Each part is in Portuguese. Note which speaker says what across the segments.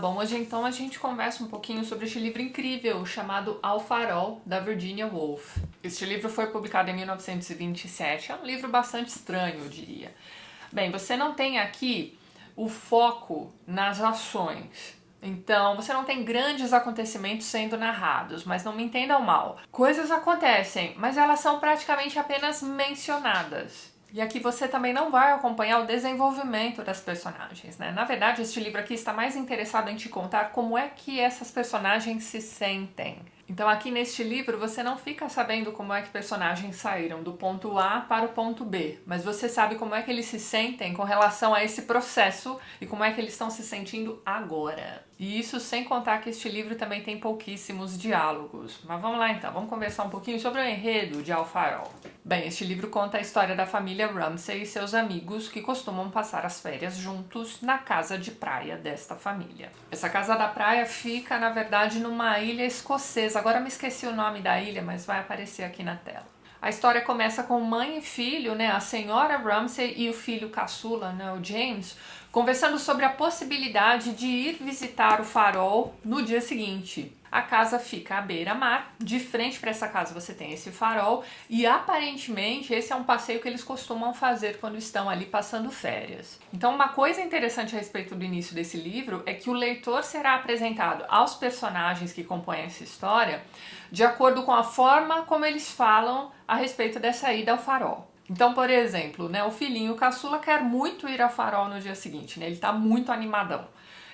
Speaker 1: bom, hoje então a gente conversa um pouquinho sobre este livro incrível chamado Ao Farol, da Virginia Woolf. Este livro foi publicado em 1927, é um livro bastante estranho, eu diria. Bem, você não tem aqui o foco nas ações. Então, você não tem grandes acontecimentos sendo narrados, mas não me entendam mal. Coisas acontecem, mas elas são praticamente apenas mencionadas. E aqui você também não vai acompanhar o desenvolvimento das personagens, né? Na verdade, este livro aqui está mais interessado em te contar como é que essas personagens se sentem. Então aqui neste livro você não fica sabendo como é que personagens saíram do ponto A para o ponto B, mas você sabe como é que eles se sentem com relação a esse processo e como é que eles estão se sentindo agora. E isso sem contar que este livro também tem pouquíssimos diálogos. Mas vamos lá então, vamos conversar um pouquinho sobre o enredo de Ao Farol. Bem, este livro conta a história da família Ramsay e seus amigos que costumam passar as férias juntos na casa de praia desta família. Essa casa da praia fica, na verdade, numa ilha escocesa. Agora me esqueci o nome da ilha, mas vai aparecer aqui na tela. A história começa com mãe e filho, né, a senhora Ramsay e o filho caçula, né, o James, conversando sobre a possibilidade de ir visitar o farol no dia seguinte. A casa fica à beira-mar, de frente para essa casa você tem esse farol e aparentemente esse é um passeio que eles costumam fazer quando estão ali passando férias. Então uma coisa interessante a respeito do início desse livro é que o leitor será apresentado aos personagens que compõem essa história de acordo com a forma como eles falam a respeito dessa ida ao farol. Então, por exemplo, né, o filhinho caçula quer muito ir ao farol no dia seguinte, né, ele está muito animadão.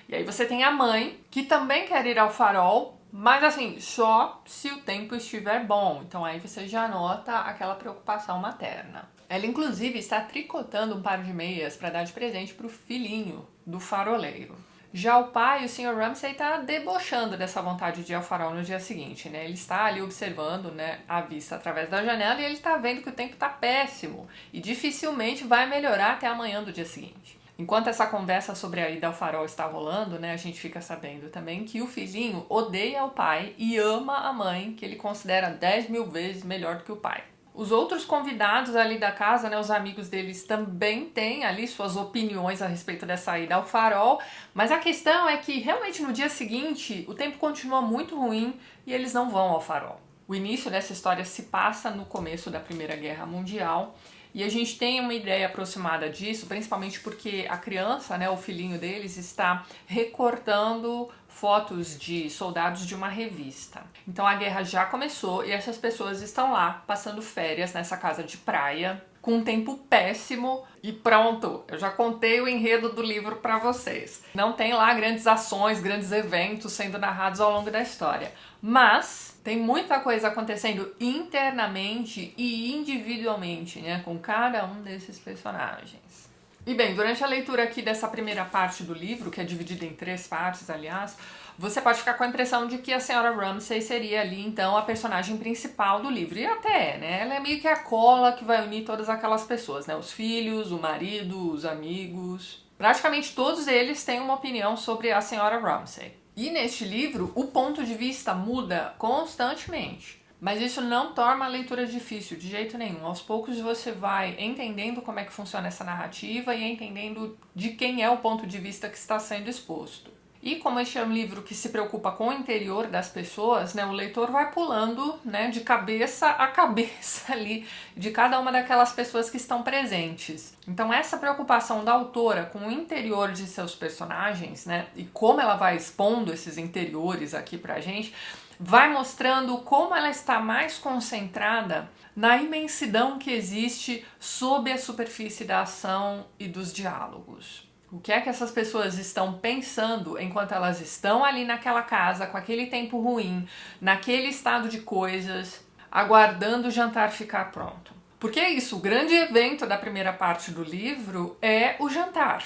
Speaker 1: E aí você tem a mãe, que também quer ir ao farol, mas assim, só se o tempo estiver bom. Então aí você já nota aquela preocupação materna. Ela inclusive está tricotando um par de meias para dar de presente para o filhinho do faroleiro. Já o pai, o Sr. Ramsay, está debochando dessa vontade de ir ao farol no dia seguinte, né? Ele está ali observando, né, a vista através da janela e ele está vendo que o tempo está péssimo e dificilmente vai melhorar até amanhã do dia seguinte. Enquanto essa conversa sobre a ida ao farol está rolando, né, a gente fica sabendo também que o filhinho odeia o pai e ama a mãe, que ele considera 10 mil vezes melhor do que o pai. Os outros convidados ali da casa, né, os amigos deles também têm ali suas opiniões a respeito dessa ida ao farol, mas a questão é que realmente no dia seguinte o tempo continua muito ruim e eles não vão ao farol. O início dessa história se passa no começo da Primeira Guerra Mundial e a gente tem uma ideia aproximada disso, principalmente porque a criança, né, o filhinho deles, está recortando fotos de soldados de uma revista. Então a guerra já começou e essas pessoas estão lá passando férias nessa casa de praia com um tempo péssimo e pronto, eu já contei o enredo do livro para vocês. Não tem lá grandes ações, grandes eventos sendo narrados ao longo da história, mas tem muita coisa acontecendo internamente e individualmente, né, com cada um desses personagens. E bem, durante a leitura aqui dessa primeira parte do livro, que é dividida em 3 partes, aliás, você pode ficar com a impressão de que a senhora Ramsay seria ali, então, a personagem principal do livro. E até é, né? Ela é meio que a cola que vai unir todas aquelas pessoas, né? Os filhos, o marido, os amigos. Praticamente todos eles têm uma opinião sobre a senhora Ramsay. E neste livro, o ponto de vista muda constantemente. Mas isso não torna a leitura difícil, de jeito nenhum. Aos poucos você vai entendendo como é que funciona essa narrativa e entendendo de quem é o ponto de vista que está sendo exposto. E como este é um livro que se preocupa com o interior das pessoas, né, o leitor vai pulando, né, de cabeça a cabeça ali de cada uma daquelas pessoas que estão presentes. Então essa preocupação da autora com o interior de seus personagens, né, e como ela vai expondo esses interiores aqui pra gente, vai mostrando como ela está mais concentrada na imensidão que existe sob a superfície da ação e dos diálogos. O que é que essas pessoas estão pensando enquanto elas estão ali naquela casa, com aquele tempo ruim, naquele estado de coisas, aguardando o jantar ficar pronto. Porque é isso, o grande evento da primeira parte do livro é o jantar.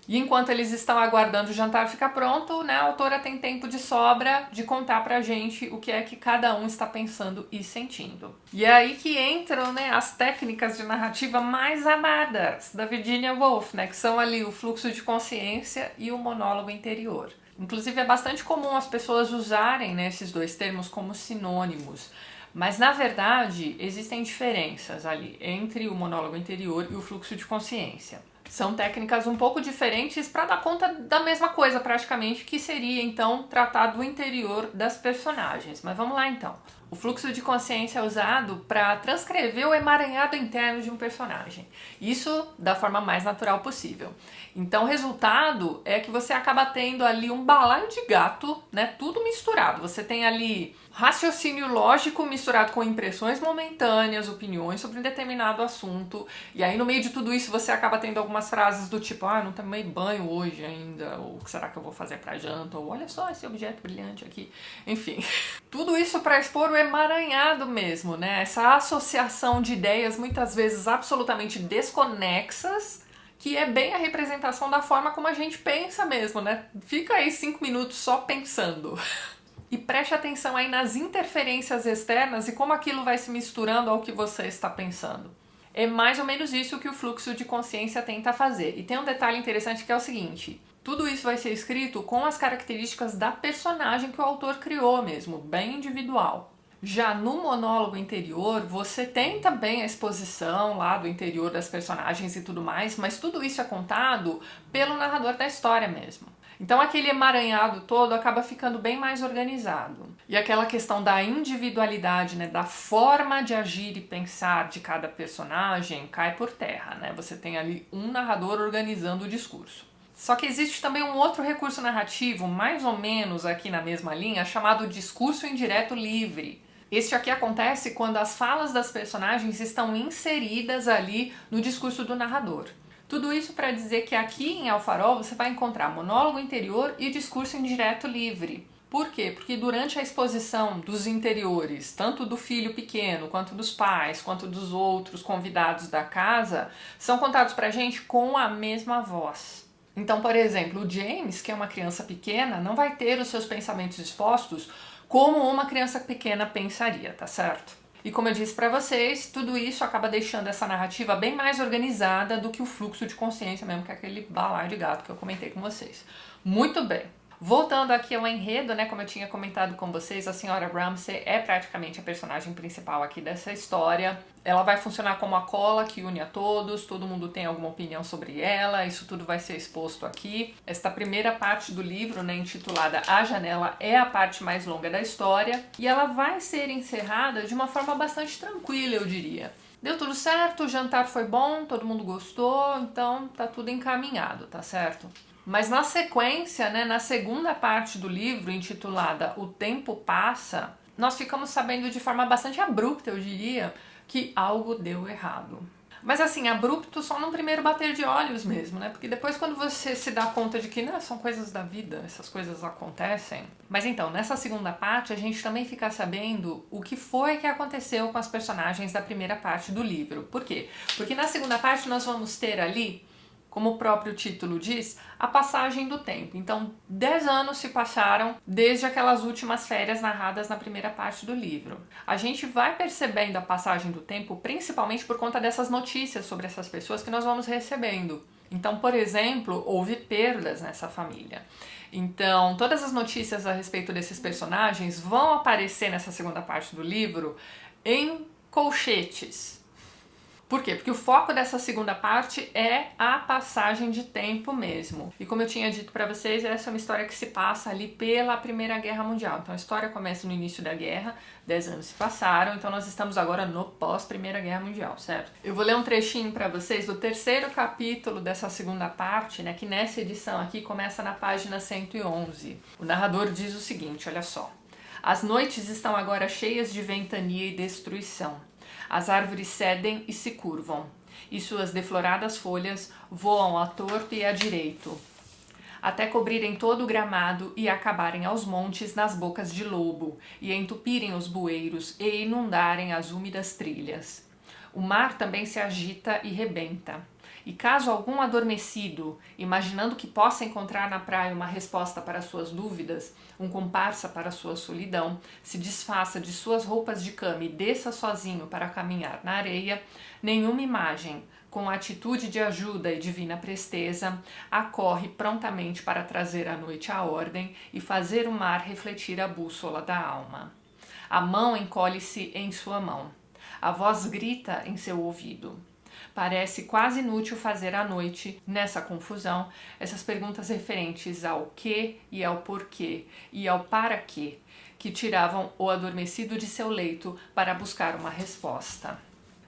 Speaker 1: E enquanto eles estão aguardando o jantar ficar pronto, né, a autora tem tempo de sobra de contar pra gente o que é que cada um está pensando e sentindo. E é aí que entram, né, as técnicas de narrativa mais amadas da Virginia Woolf, né, que são ali o fluxo de consciência e o monólogo interior. Inclusive é bastante comum as pessoas usarem, né, esses dois termos como sinônimos. Mas, na verdade, existem diferenças ali entre o monólogo interior e o fluxo de consciência. São técnicas um pouco diferentes para dar conta da mesma coisa praticamente, que seria então tratar do interior das personagens. Mas vamos lá então. O fluxo de consciência é usado para transcrever o emaranhado interno de um personagem. Isso da forma mais natural possível. Então o resultado é que você acaba tendo ali um balaio de gato, né? Tudo misturado. Você tem ali raciocínio lógico misturado com impressões momentâneas, opiniões sobre um determinado assunto. E aí no meio de tudo isso você acaba tendo algumas frases do tipo, não tomei banho hoje ainda, ou o que será que eu vou fazer pra janta, ou olha só esse objeto brilhante aqui. Enfim, tudo isso para expor o emaranhado mesmo, né? Essa associação de ideias muitas vezes absolutamente desconexas, que é bem a representação da forma como a gente pensa mesmo, né? Fica aí 5 minutos só pensando. E preste atenção aí nas interferências externas e como aquilo vai se misturando ao que você está pensando. É mais ou menos isso que o fluxo de consciência tenta fazer. E tem um detalhe interessante que é o seguinte: tudo isso vai ser escrito com as características da personagem que o autor criou mesmo, bem individual. Já no monólogo interior, você tem também a exposição lá do interior das personagens e tudo mais, mas tudo isso é contado pelo narrador da história mesmo. Então aquele emaranhado todo acaba ficando bem mais organizado. E aquela questão da individualidade, né, da forma de agir e pensar de cada personagem cai por terra, né? Você tem ali um narrador organizando o discurso. Só que existe também um outro recurso narrativo, mais ou menos aqui na mesma linha, chamado discurso indireto livre. Este aqui acontece quando as falas das personagens estão inseridas ali no discurso do narrador. Tudo isso para dizer que aqui em Alfarol você vai encontrar monólogo interior e discurso indireto livre. Por quê? Porque durante a exposição dos interiores, tanto do filho pequeno, quanto dos pais, quanto dos outros convidados da casa, são contados pra gente com a mesma voz. Então, por exemplo, o James, que é uma criança pequena, não vai ter os seus pensamentos expostos como uma criança pequena pensaria, tá certo? E como eu disse para vocês, tudo isso acaba deixando essa narrativa bem mais organizada do que o fluxo de consciência mesmo, que é aquele balaio de gato que eu comentei com vocês. Muito bem. Voltando aqui ao enredo, né, como eu tinha comentado com vocês, a senhora Ramsay é praticamente a personagem principal aqui dessa história. Ela vai funcionar como a cola que une a todos, todo mundo tem alguma opinião sobre ela, isso tudo vai ser exposto aqui. Esta primeira parte do livro, né, intitulada A Janela, é a parte mais longa da história e ela vai ser encerrada de uma forma bastante tranquila, eu diria. Deu tudo certo, o jantar foi bom, todo mundo gostou, então tá tudo encaminhado, tá certo? Mas na sequência, né, na segunda parte do livro, intitulada O Tempo Passa, nós ficamos sabendo de forma bastante abrupta, eu diria, que algo deu errado. Mas assim, abrupto só num primeiro bater de olhos mesmo, né? Porque depois quando você se dá conta de que não, são coisas da vida, essas coisas acontecem. Mas então, nessa segunda parte, a gente também fica sabendo o que foi que aconteceu com as personagens da primeira parte do livro. Por quê? Porque na segunda parte nós vamos ter ali, como o próprio título diz, a passagem do tempo. Então, 10 anos se passaram desde aquelas últimas férias narradas na primeira parte do livro. A gente vai percebendo a passagem do tempo principalmente por conta dessas notícias sobre essas pessoas que nós vamos recebendo. Então, por exemplo, houve perdas nessa família. Então, todas as notícias a respeito desses personagens vão aparecer nessa segunda parte do livro em colchetes. Por quê? Porque o foco dessa segunda parte é a passagem de tempo mesmo. E como eu tinha dito para vocês, essa é uma história que se passa ali pela Primeira Guerra Mundial. Então a história começa no início da guerra, 10 anos se passaram, então nós estamos agora no pós-Primeira Guerra Mundial, certo? Eu vou ler um trechinho para vocês do terceiro capítulo dessa segunda parte, né, que nessa edição aqui começa na página 111. O narrador diz o seguinte, olha só. As noites estão agora cheias de ventania e destruição. As árvores cedem e se curvam, e suas defloradas folhas voam à torto e à direito, até cobrirem todo o gramado e acabarem aos montes nas bocas de lobo, e entupirem os bueiros e inundarem as úmidas trilhas. O mar também se agita e rebenta. E caso algum adormecido, imaginando que possa encontrar na praia uma resposta para suas dúvidas, um comparsa para sua solidão, se desfaça de suas roupas de cama e desça sozinho para caminhar na areia, nenhuma imagem, com atitude de ajuda e divina presteza, acorre prontamente para trazer a noite à ordem e fazer o mar refletir a bússola da alma. A mão encolhe-se em sua mão. A voz grita em seu ouvido. Parece quase inútil fazer à noite, nessa confusão, essas perguntas referentes ao que e ao porquê e ao para quê, que tiravam o adormecido de seu leito para buscar uma resposta.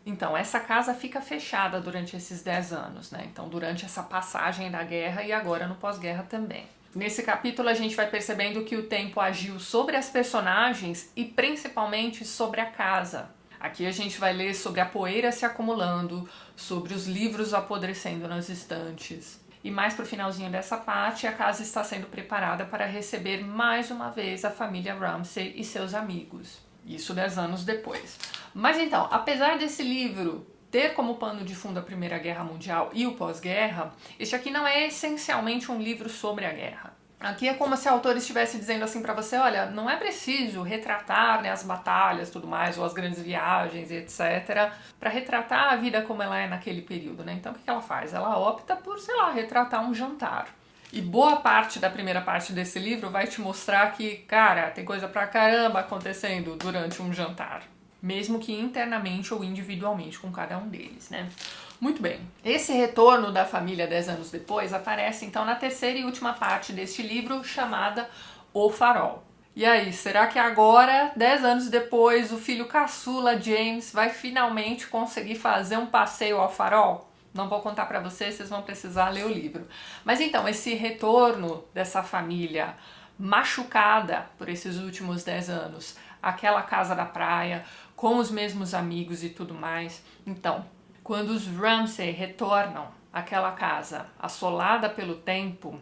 Speaker 1: Então, essa casa fica fechada durante esses 10 anos, né? Então, durante essa passagem da guerra e agora no pós-guerra também. Nesse capítulo, a gente vai percebendo que o tempo agiu sobre as personagens e principalmente sobre a casa. Aqui a gente vai ler sobre a poeira se acumulando, sobre os livros apodrecendo nas estantes. E mais pro finalzinho dessa parte, a casa está sendo preparada para receber mais uma vez a família Ramsay e seus amigos. Isso 10 anos depois. Mas então, apesar desse livro ter como pano de fundo a Primeira Guerra Mundial e o pós-guerra, este aqui não é essencialmente um livro sobre a guerra. Aqui é como se o autor estivesse dizendo assim pra você, olha, não é preciso retratar, né, as batalhas, tudo mais, ou as grandes viagens, etc, para retratar a vida como ela é naquele período, né? Então o que ela faz? Ela opta por, sei lá, retratar um jantar. E boa parte da primeira parte desse livro vai te mostrar que, cara, tem coisa pra caramba acontecendo durante um jantar. Mesmo que internamente ou individualmente com cada um deles, né? Muito bem. Esse retorno da família 10 anos depois aparece então na terceira e última parte deste livro, chamada O Farol. E aí, será que agora, 10 anos depois, o filho caçula James vai finalmente conseguir fazer um passeio ao farol? Não vou contar pra vocês, vocês vão precisar ler o livro. Mas então, esse retorno dessa família machucada por esses últimos 10 anos, aquela casa da praia, com os mesmos amigos e tudo mais. Então, quando os Ramsay retornam àquela casa assolada pelo tempo,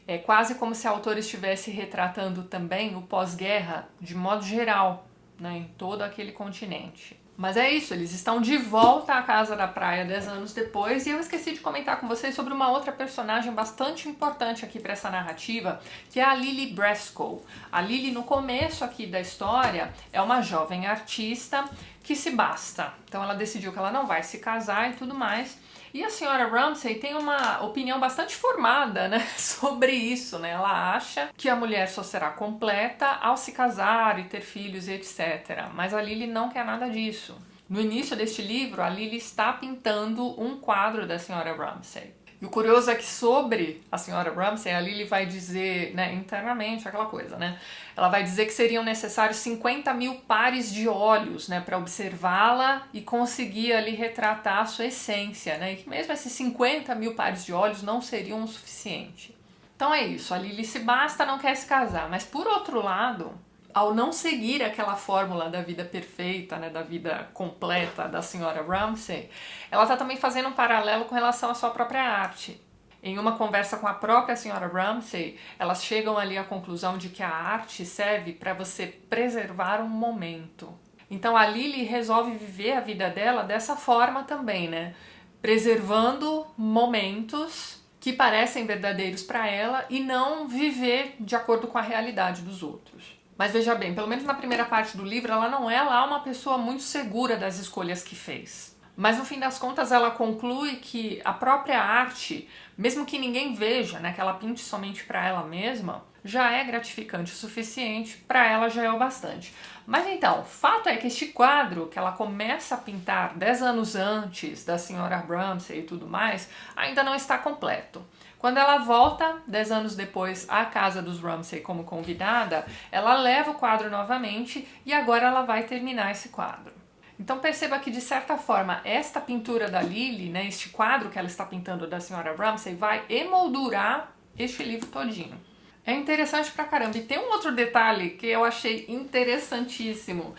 Speaker 1: é quase como se a autora estivesse retratando também o pós-guerra de modo geral, né, em todo aquele continente. Mas é isso, eles estão de volta à casa da praia 10 anos depois, e eu esqueci de comentar com vocês sobre uma outra personagem bastante importante aqui para essa narrativa, que é a Lily Brescoe. A Lily, no começo aqui da história, é uma jovem artista que se basta. Então ela decidiu que ela não vai se casar e tudo mais. E a senhora Ramsay tem uma opinião bastante formada, né, sobre isso, né? Ela acha que a mulher só será completa ao se casar e ter filhos e etc. Mas a Lily não quer nada disso. No início deste livro, a Lily está pintando um quadro da senhora Ramsay. E o curioso é que sobre a senhora Ramsay, a Lily vai dizer, né, internamente, aquela coisa, né? Ela vai dizer que seriam necessários 50 mil pares de olhos, né, para observá-la e conseguir ali retratar a sua essência, né? E que mesmo esses 50 mil pares de olhos não seriam o suficiente. Então é isso, a Lily se basta, não quer se casar. Mas por outro lado, ao não seguir aquela fórmula da vida perfeita, né, da vida completa da senhora Ramsay, ela está também fazendo um paralelo com relação à sua própria arte. Em uma conversa com a própria senhora Ramsay, elas chegam ali à conclusão de que a arte serve para você preservar um momento. Então a Lily resolve viver a vida dela dessa forma também, né? Preservando momentos que parecem verdadeiros para ela e não viver de acordo com a realidade dos outros. Mas veja bem, pelo menos na primeira parte do livro, ela não é lá uma pessoa muito segura das escolhas que fez. Mas no fim das contas ela conclui que a própria arte, mesmo que ninguém veja, né, que ela pinte somente para ela mesma, já é gratificante o suficiente, para ela já é o bastante. Mas então, fato é que este quadro que ela começa a pintar 10 anos antes da senhora Ramsay e tudo mais, ainda não está completo. Quando ela volta, 10 anos depois, à casa dos Ramsay como convidada, ela leva o quadro novamente e agora ela vai terminar esse quadro. Então perceba que, de certa forma, esta pintura da Lily, né, este quadro que ela está pintando da senhora Ramsay, vai emoldurar este livro todinho. É interessante pra caramba. E tem um outro detalhe que eu achei interessantíssimo.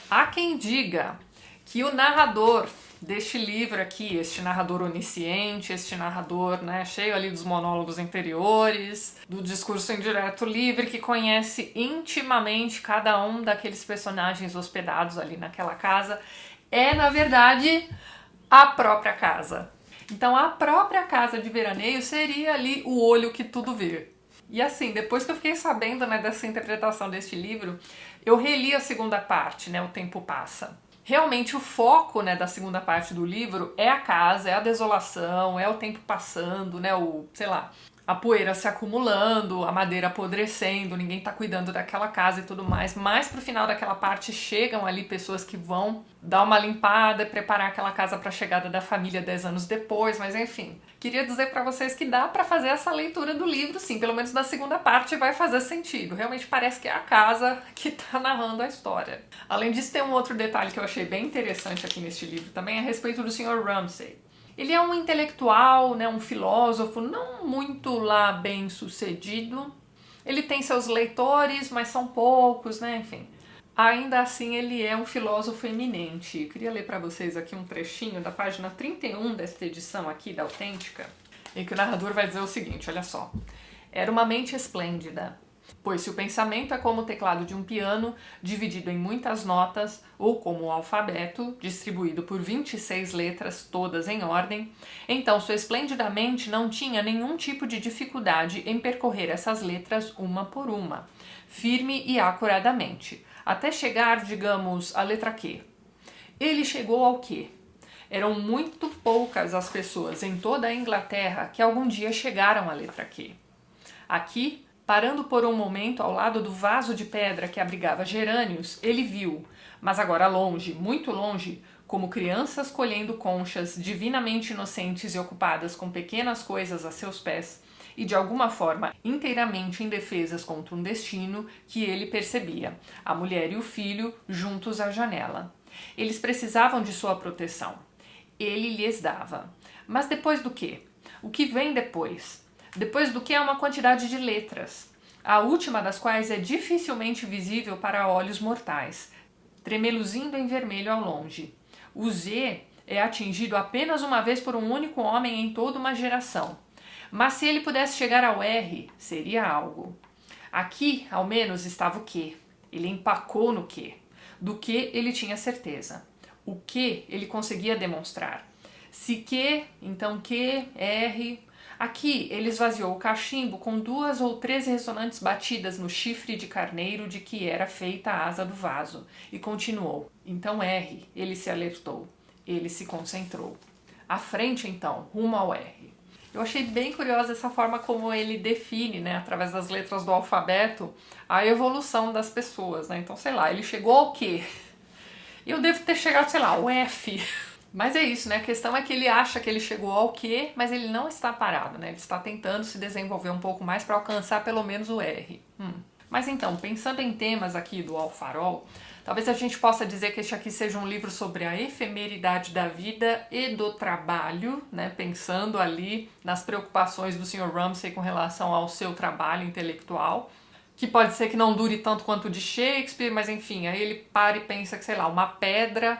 Speaker 1: Há quem diga que o narrador deste livro aqui, este narrador onisciente, este narrador, né, cheio ali dos monólogos interiores, do discurso indireto livre, que conhece intimamente cada um daqueles personagens hospedados ali naquela casa, é, na verdade, a própria casa. Então a própria casa de veraneio seria ali o olho que tudo vê. E assim, depois que eu fiquei sabendo, né, dessa interpretação deste livro, eu reli a segunda parte, né, O Tempo Passa. Realmente o foco, né, da segunda parte do livro é a casa, é a desolação, é o tempo passando, né, sei lá, a poeira se acumulando, a madeira apodrecendo, ninguém tá cuidando daquela casa e tudo mais. Mas pro final daquela parte chegam ali pessoas que vão dar uma limpada, preparar aquela casa para a chegada da família 10 anos depois, mas enfim. Queria dizer para vocês que dá para fazer essa leitura do livro, sim, pelo menos na segunda parte vai fazer sentido. Realmente parece que é a casa que tá narrando a história. Além disso, tem um outro detalhe que eu achei bem interessante aqui neste livro também a respeito do Sr. Ramsay. Ele é um intelectual, né, um filósofo, não muito lá bem sucedido. Ele tem seus leitores, mas são poucos, né, enfim. Ainda assim, ele é um filósofo eminente. Eu queria ler para vocês aqui um trechinho da página 31 desta edição aqui da Autêntica, em que o narrador vai dizer o seguinte, olha só. Era uma mente esplêndida, pois se o pensamento é como o teclado de um piano, dividido em muitas notas, ou como o alfabeto, distribuído por 26 letras, todas em ordem, então sua esplêndida mente não tinha nenhum tipo de dificuldade em percorrer essas letras uma por uma, firme e acuradamente, até chegar, digamos, à letra Q. Ele chegou ao Q. Eram muito poucas as pessoas em toda a Inglaterra que algum dia chegaram à letra Q. Aqui, parando por um momento ao lado do vaso de pedra que abrigava gerânios, ele viu, mas agora longe, muito longe, como crianças colhendo conchas divinamente inocentes e ocupadas com pequenas coisas a seus pés, e de alguma forma inteiramente indefesas contra um destino que ele percebia, a mulher e o filho juntos à janela. Eles precisavam de sua proteção. Ele lhes dava. Mas depois do quê? O que vem depois? Depois do que é uma quantidade de letras, a última das quais é dificilmente visível para olhos mortais, tremeluzindo em vermelho ao longe. O Z é atingido apenas uma vez por um único homem em toda uma geração. Mas se ele pudesse chegar ao R, seria algo. Aqui, ao menos, estava o Q. Ele empacou no Q. Do que ele tinha certeza. O que ele conseguia demonstrar. Se Q, então Q, R. Aqui, ele esvaziou o cachimbo com 2 ou 3 ressonantes batidas no chifre de carneiro de que era feita a asa do vaso. E continuou. Então R, ele se alertou. Ele se concentrou. À frente, então, rumo ao R. Eu achei bem curiosa essa forma como ele define, né, através das letras do alfabeto, a evolução das pessoas, né? Então, sei lá, ele chegou ao quê? Eu devo ter chegado, sei lá, ao F. Mas é isso, né? A questão é que ele acha que ele chegou ao quê, mas ele não está parado, né? Ele está tentando se desenvolver um pouco mais para alcançar pelo menos o R. Mas então, pensando em temas aqui do Alfarol, talvez a gente possa dizer que este aqui seja um livro sobre a efemeridade da vida e do trabalho, né? Pensando ali nas preocupações do Sr. Ramsay com relação ao seu trabalho intelectual, que pode ser que não dure tanto quanto o de Shakespeare, mas enfim, aí ele para e pensa que, sei lá, uma pedra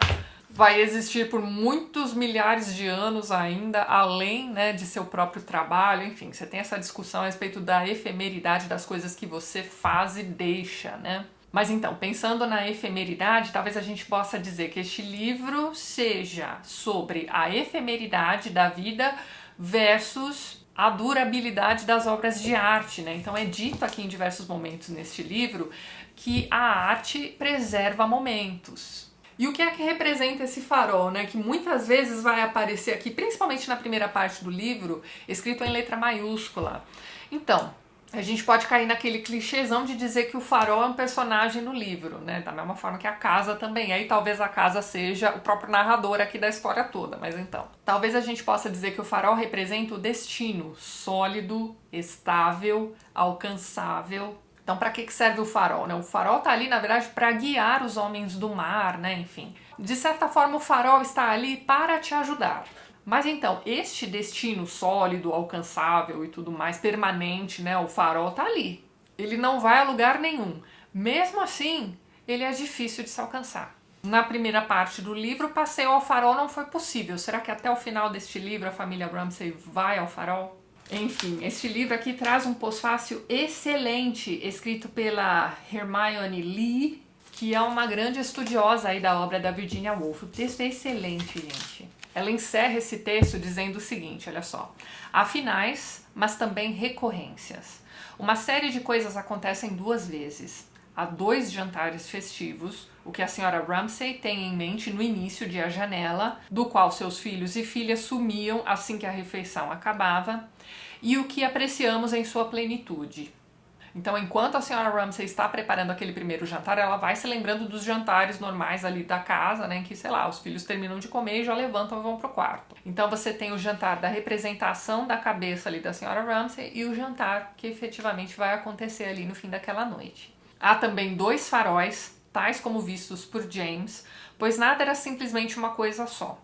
Speaker 1: vai existir por muitos milhares de anos ainda, além, né, de seu próprio trabalho. Enfim, você tem essa discussão a respeito da efemeridade das coisas que você faz e deixa, né? Mas então, pensando na efemeridade, talvez a gente possa dizer que este livro seja sobre a efemeridade da vida versus a durabilidade das obras de arte, né? Então é dito aqui em diversos momentos neste livro que a arte preserva momentos. E o que é que representa esse farol, né? Que muitas vezes vai aparecer aqui, principalmente na primeira parte do livro, escrito em letra maiúscula. Então, a gente pode cair naquele clichêzão de dizer que o farol é um personagem no livro, né? Da mesma forma que a casa também é, e talvez a casa seja o próprio narrador aqui da história toda, mas então. Talvez a gente possa dizer que o farol representa o destino sólido, estável, alcançável. Então, para que serve o farol, né? O farol está ali, na verdade, para guiar os homens do mar, né? Enfim, de certa forma, o farol está ali para te ajudar. Mas então, este destino sólido, alcançável e tudo mais, permanente, né? O farol está ali. Ele não vai a lugar nenhum. Mesmo assim, ele é difícil de se alcançar. Na primeira parte do livro, o passeio ao farol não foi possível. Será que até o final deste livro a família Ramsay vai ao farol? Enfim, este livro aqui traz um pós-fácil excelente, escrito pela Hermione Lee, que é uma grande estudiosa aí da obra da Virginia Woolf. O texto é excelente, gente. Ela encerra esse texto dizendo o seguinte, olha só. Há finais, mas também recorrências. Uma série de coisas acontecem 2 vezes. Há 2 jantares festivos, O que a senhora Ramsay tem em mente no início de A Janela, do qual seus filhos e filhas sumiam assim que a refeição acabava, e o que apreciamos em sua plenitude. Então, enquanto a senhora Ramsay está preparando aquele primeiro jantar, ela vai se lembrando dos jantares normais ali da casa, né, que, sei lá, os filhos terminam de comer e já levantam e vão pro quarto. Então, você tem o jantar da representação da cabeça ali da senhora Ramsay e o jantar que efetivamente vai acontecer ali no fim daquela noite. Há também 2 faróis, tais como vistos por James, pois nada era simplesmente uma coisa só.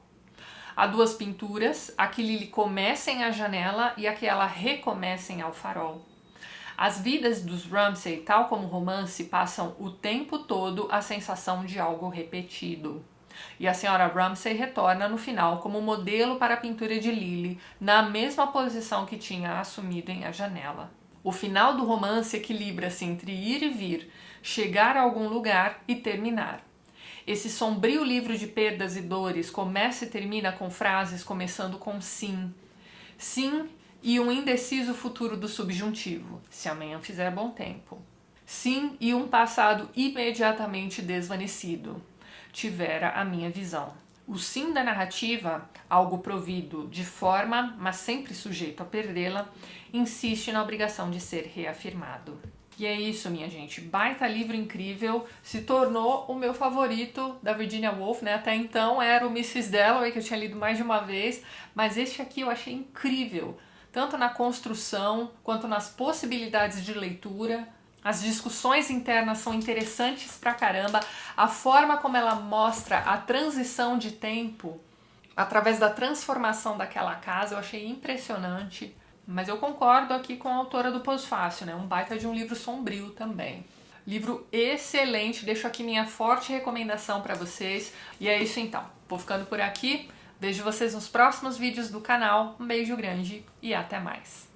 Speaker 1: Há 2 pinturas, a que Lily começa em A Janela e a que ela recomeça em Ao Farol. As vidas dos Ramsay, tal como o romance, passam o tempo todo a sensação de algo repetido. E a senhora Ramsay retorna no final como modelo para a pintura de Lily, na mesma posição que tinha assumido em A Janela. O final do romance equilibra-se entre ir e vir, chegar a algum lugar e terminar. Esse sombrio livro de perdas e dores começa e termina com frases começando com sim. Sim e um indeciso futuro do subjuntivo, se amanhã fizer bom tempo. Sim e um passado imediatamente desvanecido. Tivera a minha visão. O sim da narrativa, algo provido de forma, mas sempre sujeito a perdê-la, insiste na obrigação de ser reafirmado. E é isso, minha gente. Baita livro incrível. Se tornou o meu favorito da Virginia Woolf, né? Até então era o Mrs. Dalloway, que eu tinha lido mais de uma vez, mas este aqui eu achei incrível. Tanto na construção, quanto nas possibilidades de leitura. As discussões internas são interessantes pra caramba. A forma como ela mostra a transição de tempo através da transformação daquela casa eu achei impressionante. Mas eu concordo aqui com a autora do Pós-Fácil, né? Um baita de um livro sombrio também. Livro excelente, deixo aqui minha forte recomendação para vocês. E é isso então. Vou ficando por aqui. Vejo vocês nos próximos vídeos do canal. Um beijo grande e até mais.